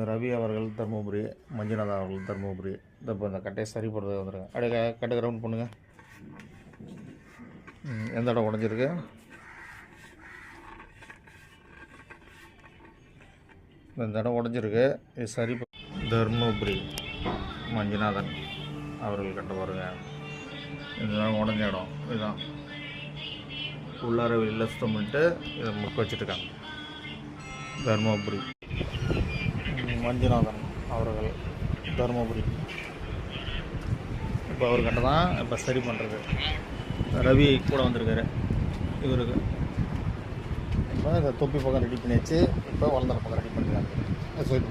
ரவி அவர்கள் தருமபுரி, மஞ்சுநாதன் அவர்கள் தருமபுரி. இப்போ இந்த கட்டையை சரி பண்ணுறது வந்துடுங்க. அப்படியே கட்டு ரவுண்ட் பண்ணுங்கள். எந்த இடம் உடஞ்சிருக்கு? இந்த இடம் உடஞ்சிருக்கு. இது சரி. தருமபுரி மஞ்சுநாதன் அவர்கள் கட்ட பாருங்க. இதுதான் உடஞ்ச இடம். இதுதான் உள்ளார வெளியில் சுத்தம் பண்ணிட்டு இதை முக்க வச்சுட்டுருக்காங்க. தருமபுரி மஞ்சுநாதன் அவர்கள் தருமபுரி. இப்போ அவர்கிட்ட தான் இப்போ சரி பண்ணுறது. ரவி கூட வந்திருக்காரு. இவருக்கு இப்போ இந்த தொப்பி பக்கம் ரெடி பண்ணியாச்சு. இப்போ வளர்ந்தல பக்கம் ரெடி பண்ணிருக்காங்க. சரி,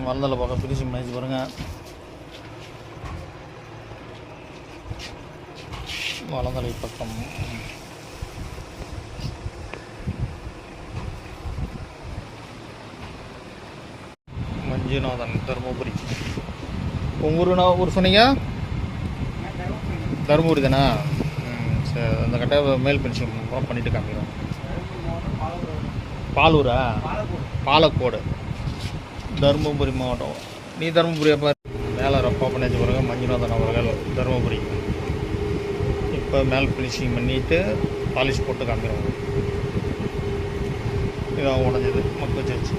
வளர்ந்தல பக்கம் ஃபினிஷிங் பண்ணிச்சு பாருங்கள். வளர்ந்தலை பக்கம் மஞ்சுநாதன் தருமபுரி. உங்கள் ஊர் சொன்னீங்க? தருமபுரி தானே? சரி, அந்த கட்டை மேல் பென்ஷன் பண்ணிட்டு காமிக்கிறோம். பாலூரா? பாலக்கோடு, தருமபுரி மாவட்டம். நீ தருமபுரி அப்போ மேலே ரப்பா பண்ணிச்சு பாருங்க. மஞ்சுநாதன் அவர்கள் தருமபுரி. இப்போ மேல் ஃபினிஷிங் பண்ணிவிட்டு பாலிஷ் போட்டு காமிக்கிறோம். இதான் உடஞ்சது மக்க வச்சு.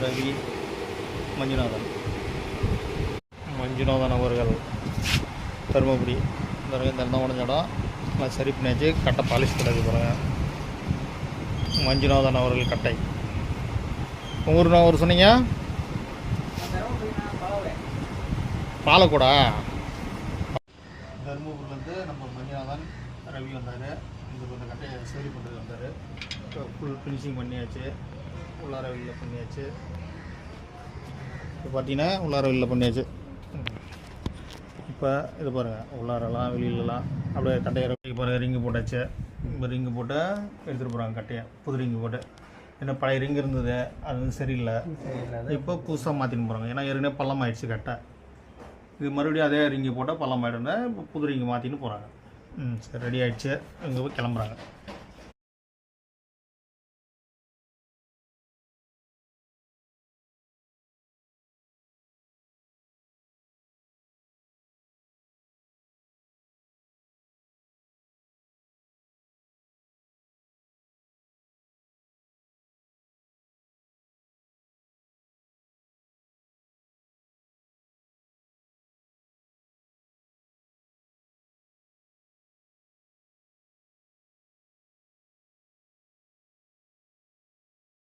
ரவி மஞ்சுநாதன் அவர்கள் தருமபுரி. இந்த இடம் உடஞ்ச இடம் நல்லா சரி பண்ணியாச்சு. கட்டை பாலிஷ் பண்ணது பாருங்க. மஞ்சுநாதன் அவர்கள் கட்டை. உங்கள் ஊர் சொன்னீங்க? பாலக்கோடா? தருமபுரிலேருந்து நம்ம மஞ்சுநாதன் ரவி வந்தார். இந்த கட்டையை சரி பண்ணுறது வந்தார். இப்போ ஃபுல் ஃபினிஷிங் பண்ணியாச்சு. உள்ளார வெளியில் பண்ணியாச்சு. இப்போ பார்த்தீங்கன்னா உள்ளார வெளியில் பண்ணியாச்சு. இப்போ இது பாருங்கள், உள்ளாரெல்லாம் வெளியிலலாம் அப்படியே கட்டையை பாருங்கள். ரிங்கு போட்டாச்சு. இப்போ ரிங்கு போட்டு எடுத்துகிட்டு போகிறாங்க கட்டையை. புது ரிங்கு போட்டு. ஏன்னா பழைய ரிங்கு இருந்தது, அது வந்து சரியில்லை. இப்போ புதுசாக மாற்றின்னு போகிறாங்க. ஏன்னா ஏற்கனவே பள்ளம் ஆகிடுச்சு கட்டை. இது மறுபடியும் அதே ரிங்கு போட்டால் பள்ளம் ஆகிடுங்க. இப்போ புது ரிங்கு மாற்றின்னு போகிறாங்க. சரி, ரெடி ஆகிடுச்சு. இங்கே போய் கிளம்புறாங்க.